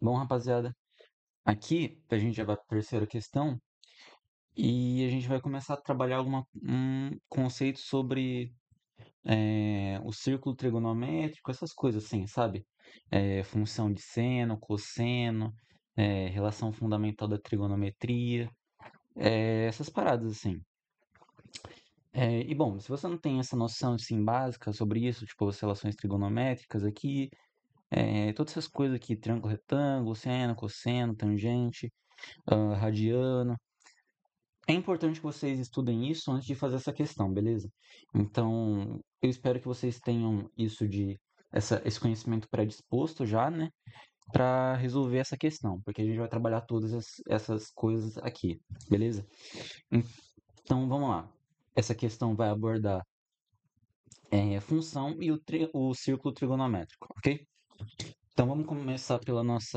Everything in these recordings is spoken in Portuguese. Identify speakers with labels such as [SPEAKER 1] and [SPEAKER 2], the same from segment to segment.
[SPEAKER 1] Bom, rapaziada, aqui a gente já vai para a terceira questão e a gente vai começar a trabalhar um conceito sobre o círculo trigonométrico, essas coisas assim, sabe? Função de seno, cosseno, relação fundamental da trigonometria, essas paradas assim. Bom, se você não tem essa noção assim básica sobre isso, tipo as relações trigonométricas aqui, todas essas coisas aqui, triângulo retângulo, seno, cosseno, tangente, radiano. É importante que vocês estudem isso antes de fazer essa questão, beleza? Então, eu espero que vocês tenham esse conhecimento predisposto já, né? Para resolver essa questão, porque a gente vai trabalhar essas coisas aqui, beleza? Então, vamos lá. Essa questão vai abordar função e o círculo trigonométrico, ok? Então, vamos começar pelo nosso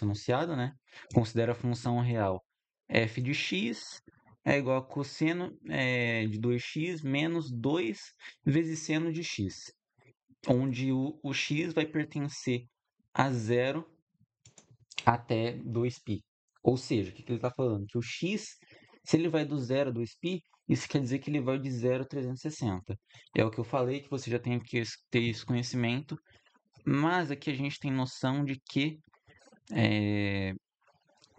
[SPEAKER 1] enunciado, né? Considera a função real f de x é igual a cosseno de 2x menos 2 vezes seno de x, onde o x vai pertencer a zero até 2π. Ou seja, o que ele está falando? Que o x, se ele vai do zero a 2π, isso quer dizer que ele vai de 0 a 360. É o que eu falei, que você já tem que ter esse conhecimento, mas aqui a gente tem noção de que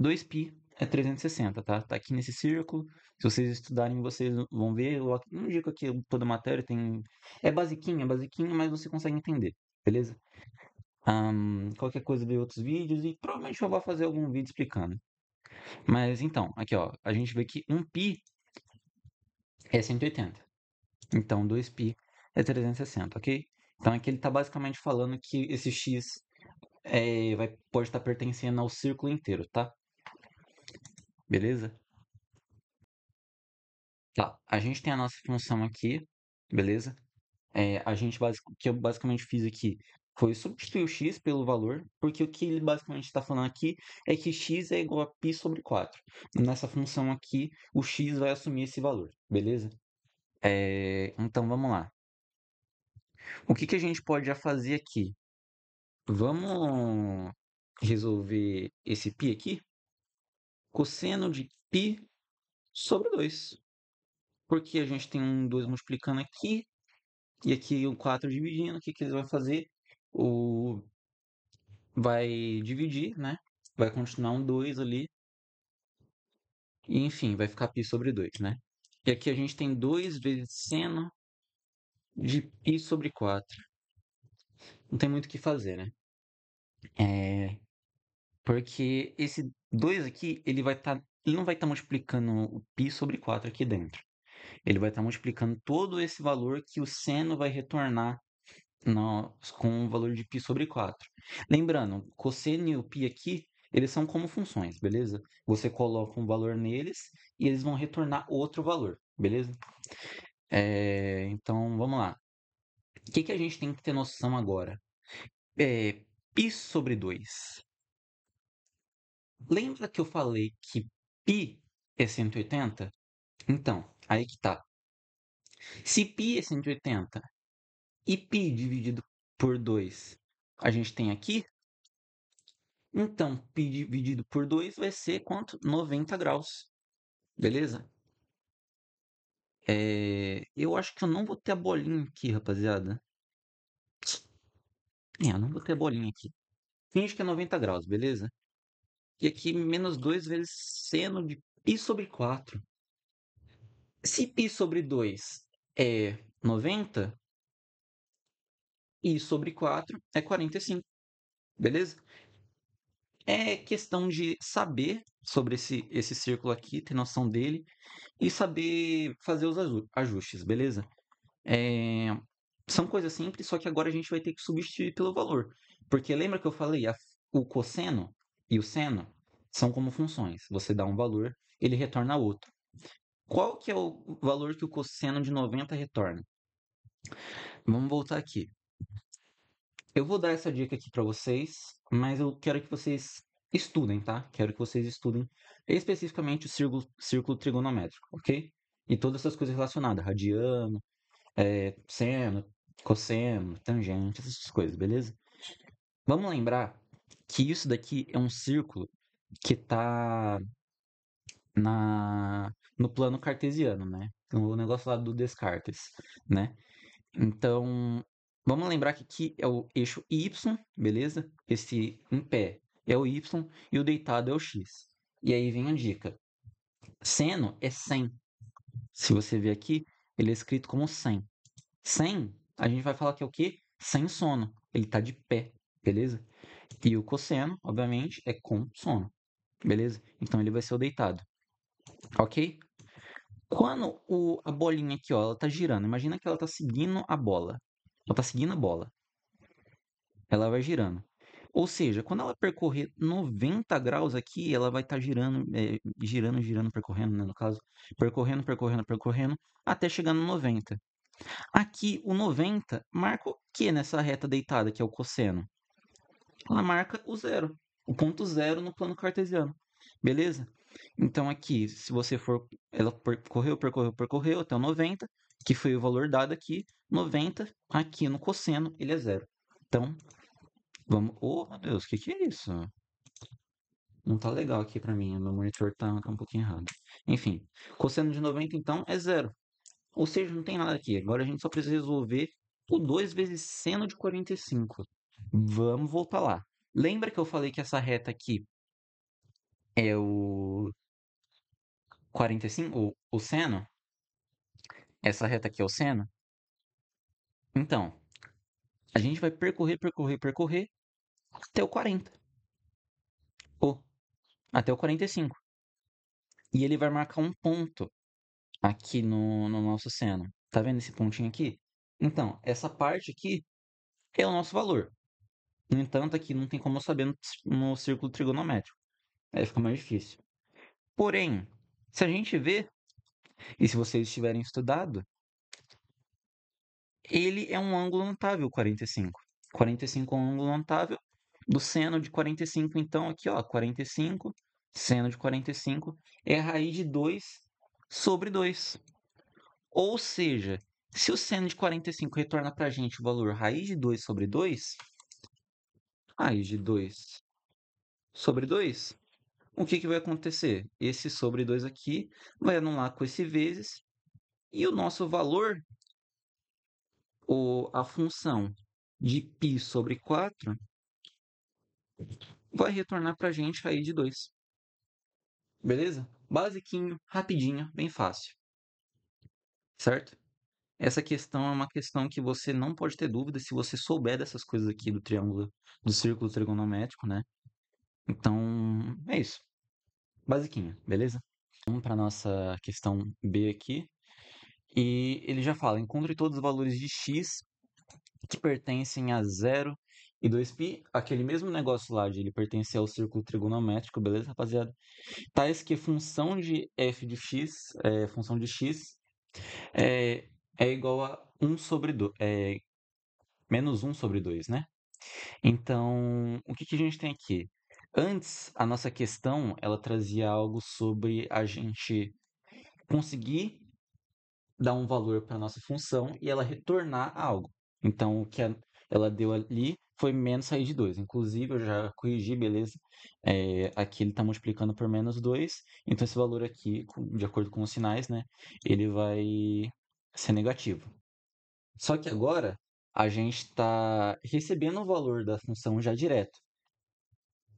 [SPEAKER 1] 2π é 360, tá? Tá aqui nesse círculo. Se vocês estudarem, vocês vão ver. Eu não digo aqui toda a matéria tem. É basiquinho, mas você consegue entender, beleza? Qualquer coisa, ver outros vídeos e provavelmente eu vou fazer algum vídeo explicando. Mas então, aqui ó, a gente vê que 1π é 180. Então 2π é 360, ok? Então aqui ele está basicamente falando que esse x pode estar pertencendo ao círculo inteiro, tá? Beleza? Tá, a gente tem a nossa função aqui, beleza? O que eu basicamente fiz aqui foi substituir o x pelo valor, porque o que ele basicamente está falando aqui é que x é igual a π sobre 4. Nessa função aqui, o x vai assumir esse valor, beleza? Então vamos lá. O que que a gente pode já fazer aqui? Vamos resolver esse π aqui? Cosseno de π sobre 2. Porque a gente tem um 2 multiplicando aqui, e aqui o 4 dividindo. O que que eles vão fazer? O Vai dividir, né? Vai continuar um 2 ali. E, enfim, vai ficar π sobre 2, né? E aqui a gente tem 2 vezes seno de π sobre 4. Não tem muito o que fazer, né? Porque esse 2 aqui, ele não vai estar multiplicando o π sobre 4 aqui dentro. Ele vai estar multiplicando todo esse valor que o seno vai retornar com o valor de π sobre 4. Lembrando, cosseno e o π aqui, eles são como funções, beleza? Você coloca um valor neles e eles vão retornar outro valor, beleza? Então, vamos lá. O que que a gente tem que ter noção agora? π sobre 2. Lembra que eu falei que π é 180? Então, aí que tá. Se π é 180 e π dividido por 2 a gente tem aqui, então, π dividido por 2 vai ser quanto? 90 graus. Beleza? Eu acho que eu não vou ter a bolinha aqui, rapaziada. Eu não vou ter a bolinha aqui. Finge que é 90 graus, beleza? E aqui, menos 2 vezes seno de π sobre 4. Se π sobre 2 é 90, π sobre 4 é 45. Beleza? É questão de saber sobre esse círculo aqui, ter noção dele e saber fazer os ajustes, beleza? É, São coisas simples, só que agora a gente vai ter que substituir pelo valor. Porque lembra que eu falei, o cosseno e o seno são como funções. Você dá um valor, ele retorna outro. Qual que é o valor que o cosseno de 90 retorna? Vamos voltar aqui. Eu vou dar essa dica aqui para vocês, mas eu quero que vocês estudem, tá? Quero que vocês estudem especificamente o círculo trigonométrico, ok? E todas essas coisas relacionadas, radiano, seno, cosseno, tangente, essas coisas, beleza? Vamos lembrar que isso daqui é um círculo que está no plano cartesiano, né? Então, o negócio lá do Descartes, né? Então, vamos lembrar que aqui é o eixo Y, beleza? Esse em pé é o Y e o deitado é o X. E aí vem a dica. Seno é 100. Se você ver aqui, ele é escrito como 100. 100, a gente vai falar que é o quê? Sem sono. Ele está de pé, beleza? E o cosseno, obviamente, é com sono, beleza? Então ele vai ser o deitado, ok? Quando a bolinha aqui, ó, ela tá girando, imagina que ela tá seguindo a bola. Ela tá seguindo a bola. Ela vai girando. Ou seja, quando ela percorrer 90 graus aqui, ela vai estar girando, girando, percorrendo, né, no caso. Percorrendo, até chegar no 90. Aqui, o 90 marca o que nessa reta deitada, que é o cosseno? Ela marca o zero. O ponto zero no plano cartesiano. Beleza? Então aqui, se você for, ela percorreu até o 90, que foi o valor dado aqui. 90, aqui no cosseno, ele é zero. Então, vamos... Oh, meu Deus, o que é isso? Não tá legal aqui pra mim, o meu monitor tá um pouquinho errado. Enfim, cosseno de 90, então, é zero. Ou seja, não tem nada aqui. Agora a gente só precisa resolver o 2 vezes seno de 45. Vamos voltar lá. Lembra que eu falei que essa reta aqui é o 45, o seno? Essa reta aqui é o seno? Então, a gente vai percorrer até o 40. Ou até o 45. E ele vai marcar um ponto aqui no nosso seno. Tá vendo esse pontinho aqui? Então, essa parte aqui é o nosso valor. No entanto, aqui não tem como eu saber no círculo trigonométrico. Aí fica mais difícil. Porém, se a gente ver, e se vocês tiverem estudado, ele é um ângulo notável, 45. 45 é um ângulo notável do seno de 45, então aqui, ó, 45, seno de 45 é a raiz de 2 sobre 2. Ou seja, se o seno de 45 retorna para a gente o valor raiz de 2 sobre 2, raiz de 2 sobre 2, o que vai acontecer? Esse sobre 2 aqui vai anular com esse vezes, e o nosso valor, a função de π sobre 4, vai retornar para a gente raiz de 2. Beleza? Basiquinho, rapidinho, bem fácil. Certo? Essa questão é uma questão que você não pode ter dúvida se você souber dessas coisas aqui do triângulo, do círculo trigonométrico, né? Então, é isso. Basiquinho, beleza? Vamos para nossa questão B aqui. E ele já fala: encontre todos os valores de x que pertencem a 0 e 2π. Aquele mesmo negócio lá de ele pertencer ao círculo trigonométrico, beleza, rapaziada? Tais que função de f de x, função de x, é, é igual a 1 sobre 2, menos 1 sobre 2, né? Então, o que a gente tem aqui? Antes, a nossa questão, ela trazia algo sobre a gente conseguir dar um valor para a nossa função e ela retornar algo. Então, o que ela deu ali foi menos raiz de 2. Inclusive, eu já corrigi, beleza? Aqui ele está multiplicando por menos 2. Então, esse valor aqui, de acordo com os sinais, né? Ele vai ser negativo. Só que agora, a gente está recebendo o valor da função já direto,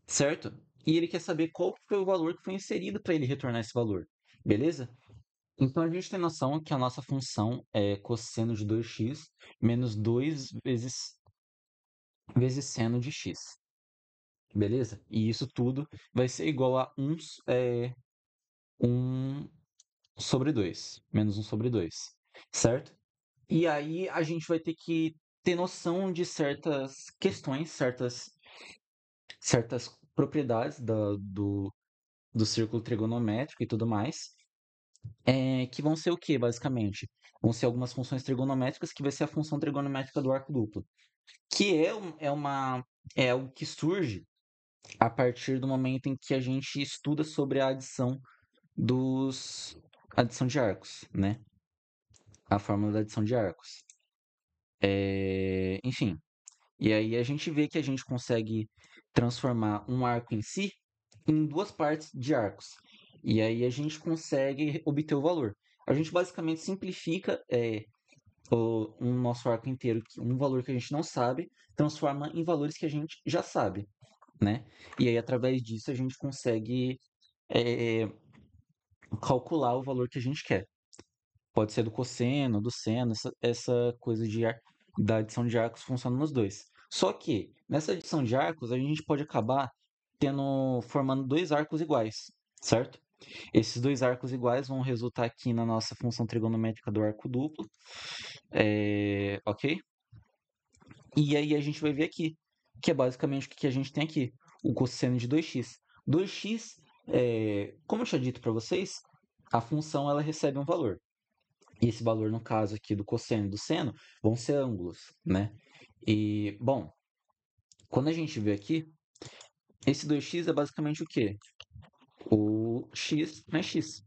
[SPEAKER 1] certo? E ele quer saber qual foi o valor que foi inserido para ele retornar esse valor, beleza? Então a gente tem noção que a nossa função é cosseno de 2x menos 2 vezes seno de x, beleza? E isso tudo vai ser igual a 1 sobre 2, menos 1 sobre 2, certo? E aí a gente vai ter que ter noção de certas questões, certas propriedades do círculo trigonométrico e tudo mais, que vão ser o quê, basicamente? Vão ser algumas funções trigonométricas, que vai ser a função trigonométrica do arco duplo, que é algo que surge a partir do momento em que a gente estuda sobre a adição de arcos, né? A fórmula da adição de arcos. Enfim, e aí a gente vê que a gente consegue transformar um arco em si em duas partes de arcos. E aí a gente consegue obter o valor. A gente basicamente simplifica um nosso arco inteiro, um valor que a gente não sabe, transforma em valores que a gente já sabe, né? E aí, através disso, a gente consegue é, calcular o valor que a gente quer. Pode ser do cosseno, do seno, essa coisa da adição de arcos funciona nos dois. Só que, nessa adição de arcos, a gente pode acabar formando dois arcos iguais, certo? Esses dois arcos iguais vão resultar aqui na nossa função trigonométrica do arco duplo, ok? E aí a gente vai ver aqui, que é basicamente o que a gente tem aqui, o cosseno de 2x. 2x, como eu tinha dito para vocês, a função ela recebe um valor. E esse valor, no caso aqui do cosseno e do seno, vão ser ângulos, né? E, bom, quando a gente vê aqui, esse 2x é basicamente o quê? O x mais x.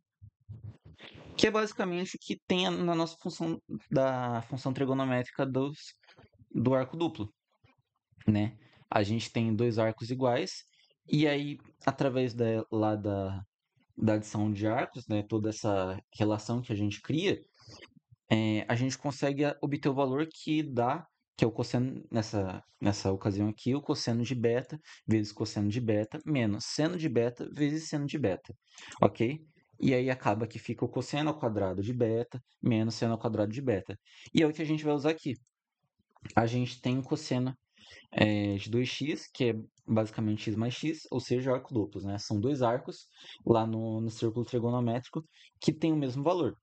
[SPEAKER 1] Que é basicamente o que tem na nossa função, da função trigonométrica do arco duplo, né? A gente tem dois arcos iguais, e aí, através da adição de arcos, né, toda essa relação que a gente cria, a gente consegue obter o valor que dá, que é o cosseno, nessa ocasião aqui, o cosseno de beta vezes cosseno de beta, menos seno de beta vezes seno de beta, ok? E aí acaba que fica o cosseno ao quadrado de beta menos seno ao quadrado de beta. E é o que a gente vai usar aqui. A gente tem o cosseno de 2x, que é basicamente x mais x, ou seja, arco duplos, né? São dois arcos lá no círculo trigonométrico que têm o mesmo valor.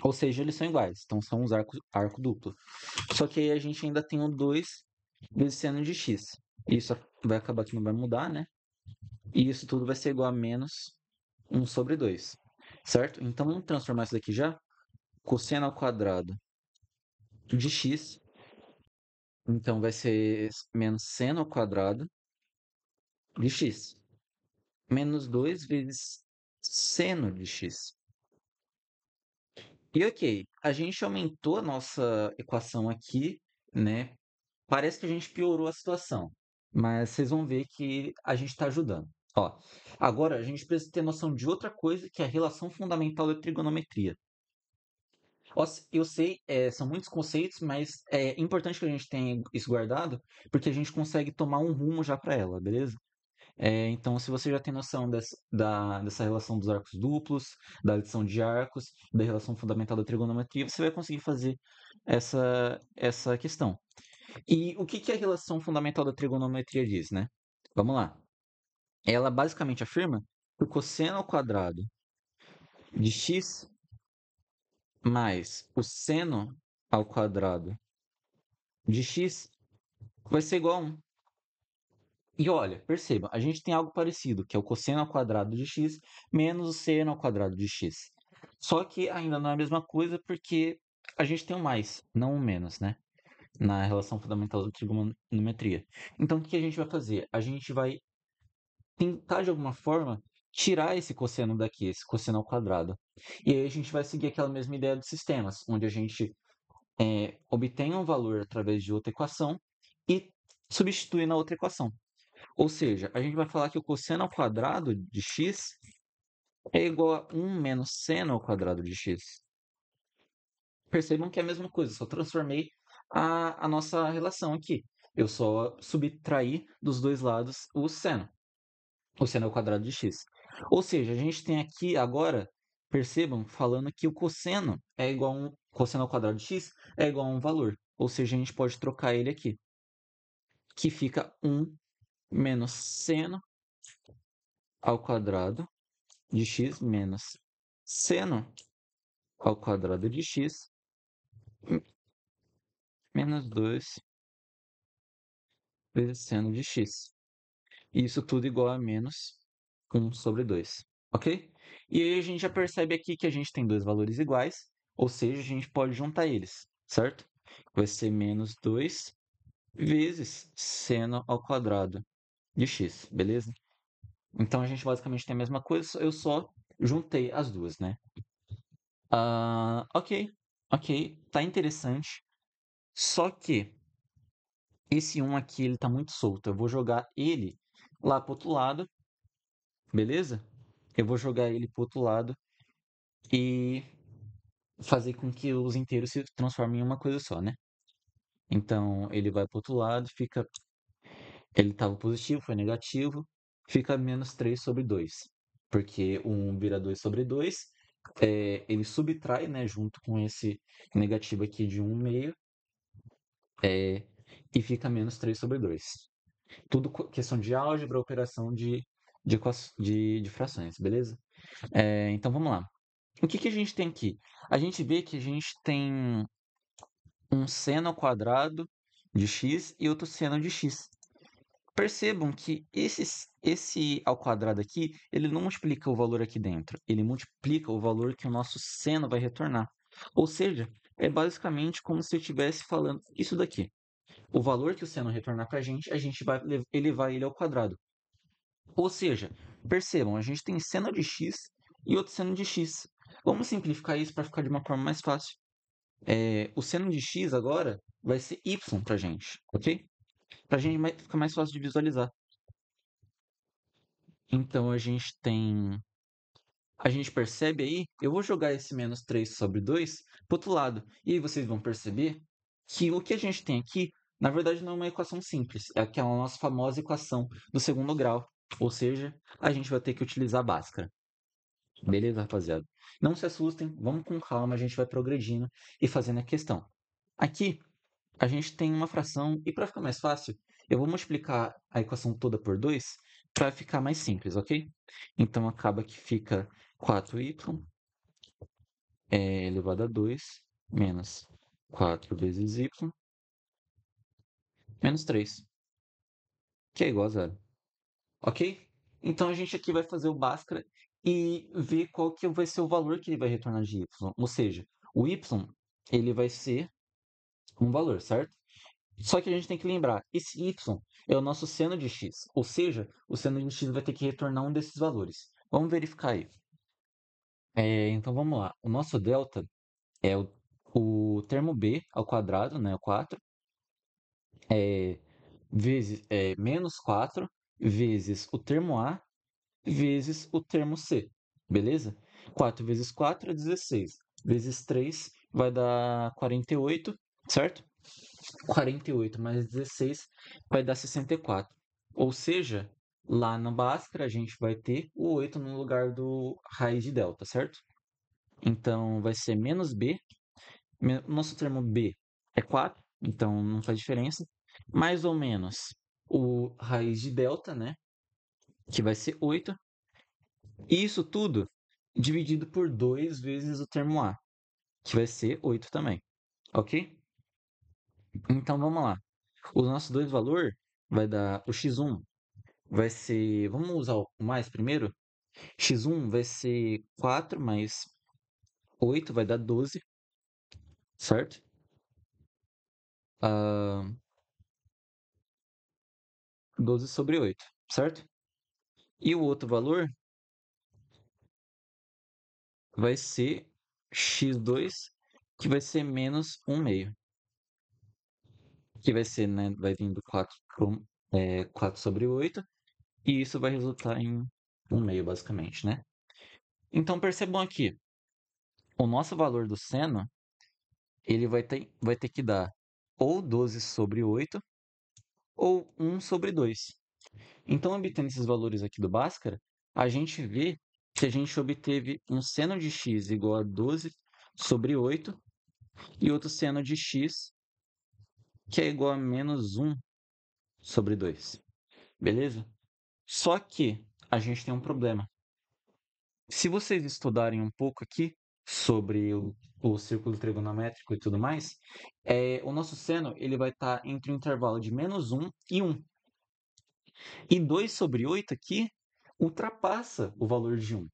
[SPEAKER 1] Ou seja, eles são iguais, então são os arco duplo. Só que aí a gente ainda tem o 2 vezes seno de x. Isso vai acabar que não vai mudar, né? E isso tudo vai ser igual a menos 1 sobre 2. Certo? Então vamos transformar isso daqui já. Cosseno ao quadrado de x. Então vai ser menos seno ao quadrado de x. Menos 2 vezes seno de x. E ok, a gente aumentou a nossa equação aqui, né? Parece que a gente piorou a situação, mas vocês vão ver que a gente está ajudando. Ó, agora a gente precisa ter noção de outra coisa, que é a relação fundamental da trigonometria. Ó, eu sei, são muitos conceitos, mas é importante que a gente tenha isso guardado, porque a gente consegue tomar um rumo já para ela, beleza? Então, se você já tem noção dessa relação dos arcos duplos, da adição de arcos, da relação fundamental da trigonometria, você vai conseguir fazer essa questão. E o que a relação fundamental da trigonometria diz, né? Vamos lá. Ela basicamente afirma que o cosseno ao quadrado de x mais o seno ao quadrado de x vai ser igual a 1. E olha, perceba, a gente tem algo parecido, que é o cosseno ao quadrado de x menos o seno ao quadrado de x. Só que ainda não é a mesma coisa porque a gente tem um mais, não um menos, né? Na relação fundamental da trigonometria. Então, o que a gente vai fazer? A gente vai tentar, de alguma forma, tirar esse cosseno daqui, esse cosseno ao quadrado. E aí a gente vai seguir aquela mesma ideia dos sistemas, onde a gente obtém um valor através de outra equação e substitui na outra equação. Ou seja, a gente vai falar que o cosseno ao quadrado de x é igual a 1 menos seno ao quadrado de x. Percebam que é a mesma coisa, só transformei a nossa relação aqui. Eu só subtraí dos dois lados o seno ao quadrado de x. Ou seja, a gente tem aqui agora, percebam, falando que o cosseno é igual a cosseno ao quadrado de x é igual a um valor. Ou seja, a gente pode trocar ele aqui, que fica 1 menos seno ao quadrado de x menos seno ao quadrado de x menos 2 vezes seno de x. Isso tudo igual a menos 1 sobre 2, ok? E aí a gente já percebe aqui que a gente tem dois valores iguais, ou seja, a gente pode juntar eles, certo? Vai ser menos 2 vezes seno ao quadrado de x, beleza? Então a gente basicamente tem a mesma coisa, eu só juntei as duas, né? Ok, tá interessante. Só que Esse 1 aqui, ele tá muito solto. Eu vou jogar ele lá pro outro lado, beleza? Eu vou jogar ele pro outro lado e fazer com que os inteiros se transformem em uma coisa só, né? Então, ele vai pro outro lado, fica. Ele estava positivo, foi negativo, fica -3/2. Porque o 1 vira 2/2, ele subtrai, né, junto com esse negativo aqui de 1/2, e fica -3/2. Tudo questão de álgebra, operação de frações, beleza? Então vamos lá. O que que a gente tem aqui? A gente vê que a gente tem um seno ao quadrado de x e outro seno de x. Percebam que esse ao quadrado aqui, ele não multiplica o valor aqui dentro, ele multiplica o valor que o nosso seno vai retornar. Ou seja, é basicamente como se eu estivesse falando isso daqui. O valor que o seno retornar para a gente vai elevar ele ao quadrado. Ou seja, percebam, a gente tem seno de x e outro seno de x. Vamos simplificar isso para ficar de uma forma mais fácil. O seno de x agora vai ser y para a gente, ok? Para a gente ficar mais fácil de visualizar. Então a gente percebe aí, eu vou jogar esse -3/2 para outro lado. E aí vocês vão perceber que o que a gente tem aqui, na verdade, não é uma equação simples. É aquela nossa famosa equação do segundo grau. Ou seja, a gente vai ter que utilizar a Bhaskara. Beleza, rapaziada? Não se assustem, vamos com calma, a gente vai progredindo e fazendo a questão. Aqui, a gente tem uma fração, e para ficar mais fácil, eu vou multiplicar a equação toda por 2 para ficar mais simples, ok? Então, acaba que fica 4y elevado a 2 menos 4 vezes y menos 3, que é igual a zero, ok? Então, a gente aqui vai fazer o Bhaskara e ver qual que vai ser o valor que ele vai retornar de y. Ou seja, o y ele vai ser um valor, certo? Só que a gente tem que lembrar, esse y é o nosso seno de x, ou seja, o seno de x vai ter que retornar um desses valores. Vamos verificar aí. Então vamos lá. O nosso delta é o termo b ao quadrado, né, o 4, vezes menos 4 vezes o termo a vezes o termo c, beleza? 4 vezes 4 é 16, vezes 3 vai dar 48, certo? 48 mais 16 vai dar 64. Ou seja, lá na Bhaskara a gente vai ter o 8 no lugar do raiz de delta, certo? Então vai ser menos b. Nosso termo b é 4, então não faz diferença. Mais ou menos o raiz de delta, né? Que vai ser 8. E isso tudo dividido por 2 vezes o termo a, que vai ser 8 também. Ok? Então vamos lá. O nosso dois valor vai dar o x1 vai ser. Vamos usar o mais primeiro? X1 vai ser 4 mais 8 vai dar 12, certo? Ah, 12/8, certo? E o outro valor vai ser x2, que vai ser menos 1/2. Que vai ser, né? Vai vindo 4/8. E isso vai resultar em 1/2, basicamente, né? Então percebam aqui, o nosso valor do seno, ele vai ter que dar ou 12/8 ou 1/2. Então, obtendo esses valores aqui do Bhaskara, a gente vê que a gente obteve um seno de x igual a 12/8 e outro seno de x que é igual a -1/2. Beleza? Só que a gente tem um problema. Se vocês estudarem um pouco aqui sobre o círculo trigonométrico e tudo mais, o nosso seno ele vai estar entre o intervalo de -1 e 1. E 2/8 aqui ultrapassa o valor de 1.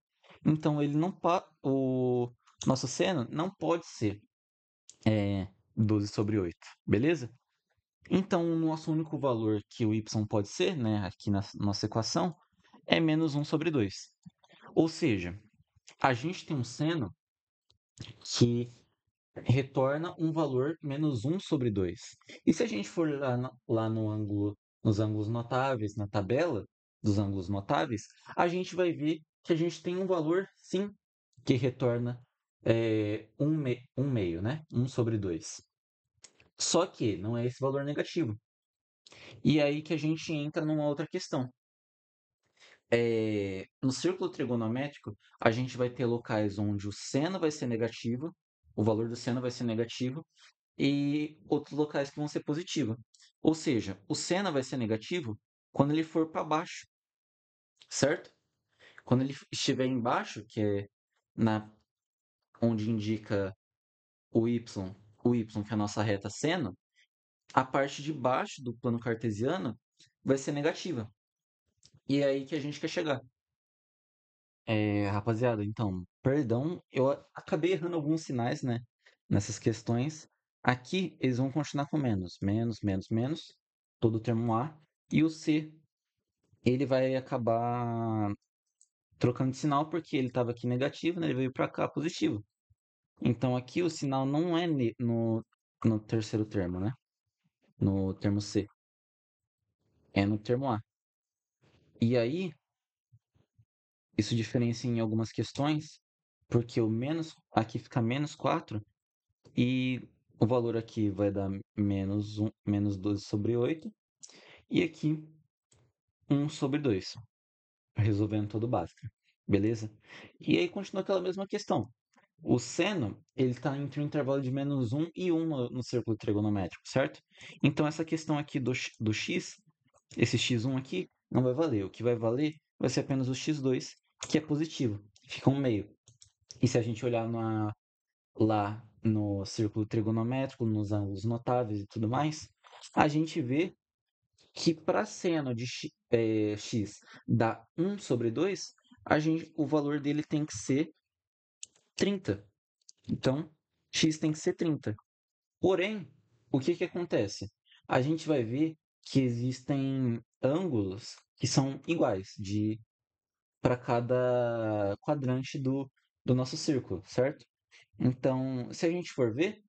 [SPEAKER 1] Então, ele não o nosso seno não pode ser 12/8, beleza? Então, o nosso único valor que o y pode ser, né, aqui na nossa equação, é -1/2. Ou seja, a gente tem um seno que retorna um valor menos 1/2. E se a gente for lá no ângulo, nos ângulos notáveis, na tabela dos ângulos notáveis, a gente vai ver que a gente tem um valor, sim, que retorna 1/2, né? 1/2. Só que não é esse valor negativo. E é aí que a gente entra numa outra questão. No círculo trigonométrico, a gente vai ter locais onde o seno vai ser negativo, o valor do seno vai ser negativo, e outros locais que vão ser positivos. Ou seja, o seno vai ser negativo quando ele for para baixo, certo? Quando ele estiver embaixo, que é na onde indica o y, o y que é a nossa reta seno, a parte de baixo do plano cartesiano vai ser negativa. E é aí que a gente quer chegar. Rapaziada, então, perdão, eu acabei errando alguns sinais, né, nessas questões. Aqui eles vão continuar com menos, menos, menos, menos, todo o termo A, e o C, ele vai acabar trocando de sinal porque ele estava aqui negativo, né, ele veio para cá positivo. Então aqui o sinal não é no terceiro termo, né, no termo C, é no termo A. E aí, isso diferencia em algumas questões, porque o menos, aqui fica menos 4. E o valor aqui vai dar menos 12/8. E aqui 1/2, resolvendo todo o básico. Beleza? E aí continua aquela mesma questão. O seno, ele está entre o intervalo de -1 e 1 no círculo trigonométrico, certo? Então, essa questão aqui do x, esse x1 aqui, não vai valer. O que vai valer vai ser apenas o x2, que é positivo. Fica um meio. E se a gente olhar lá no círculo trigonométrico, nos ângulos notáveis e tudo mais, a gente vê que para seno de x dá 1/2, o valor dele tem que ser 30. Então, x tem que ser 30. Porém, o que, que acontece? A gente vai ver que existem ângulos que são iguais para cada quadrante do nosso círculo, certo? Então, se a gente for ver,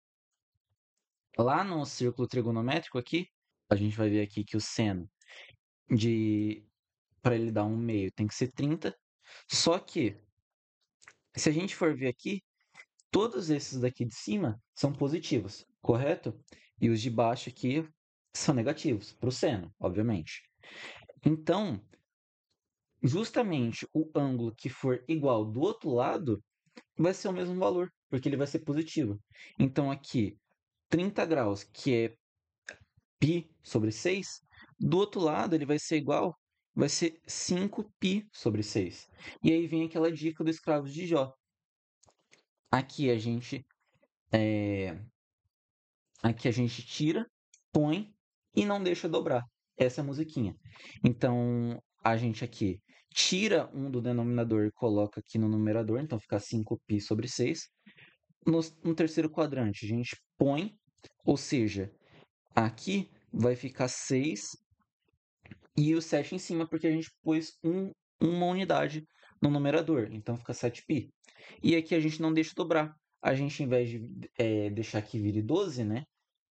[SPEAKER 1] lá no círculo trigonométrico aqui, a gente vai ver aqui que o seno de para ele dar 1/2 tem que ser 30. Só que, se a gente for ver aqui, todos esses daqui de cima são positivos, correto? E os de baixo aqui são negativos, para o seno, obviamente. Então, justamente o ângulo que for igual do outro lado vai ser o mesmo valor, porque ele vai ser positivo. Então, aqui, 30 graus, que é π/6, do outro lado ele vai ser igual, vai ser 5π/6. E aí vem aquela dica do escravo de Jó. Aqui a gente é, aqui a gente tira, põe e não deixa dobrar. Essa é a musiquinha. Então a gente aqui tira um do denominador e coloca aqui no numerador, então fica 5π/6. No terceiro quadrante a gente põe, ou seja, aqui vai ficar 6 e o 7 em cima, porque a gente pôs uma unidade no numerador, então fica 7π. E aqui a gente não deixa dobrar. A gente, em vez de deixar que vire 12, né?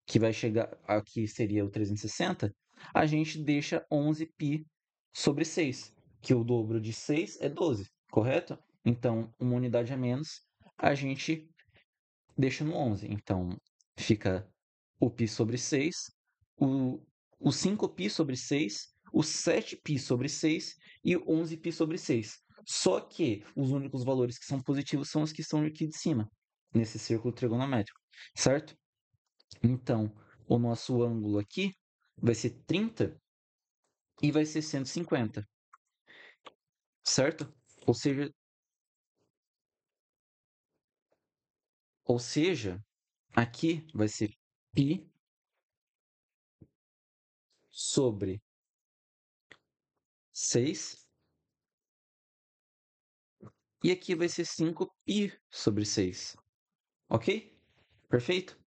[SPEAKER 1] Que vai chegar aqui seria o 360, a gente deixa 11π/6, que o dobro de 6 é 12, correto? Então, uma unidade a menos, a gente deixa no 11. Então, fica o π/6, o, o 5π/6, o 7π/6 e o 11π/6. Só que os únicos valores que são positivos são os que estão aqui de cima, nesse círculo trigonométrico, certo? Então, o nosso ângulo aqui vai ser 30 e vai ser 150, certo? Ou seja, aqui vai ser π sobre 6 e aqui vai ser 5π/6, ok? Perfeito?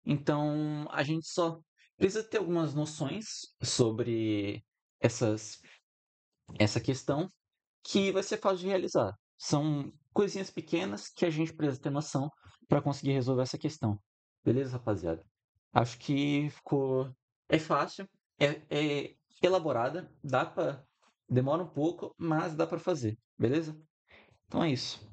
[SPEAKER 1] Então, a gente só precisa ter algumas noções sobre essa questão que vai ser fácil de realizar. São coisinhas pequenas que a gente precisa ter noção para conseguir resolver essa questão. Beleza, rapaziada? Acho que ficou. É fácil, é elaborada, demora um pouco, mas dá para fazer, beleza? Então é isso.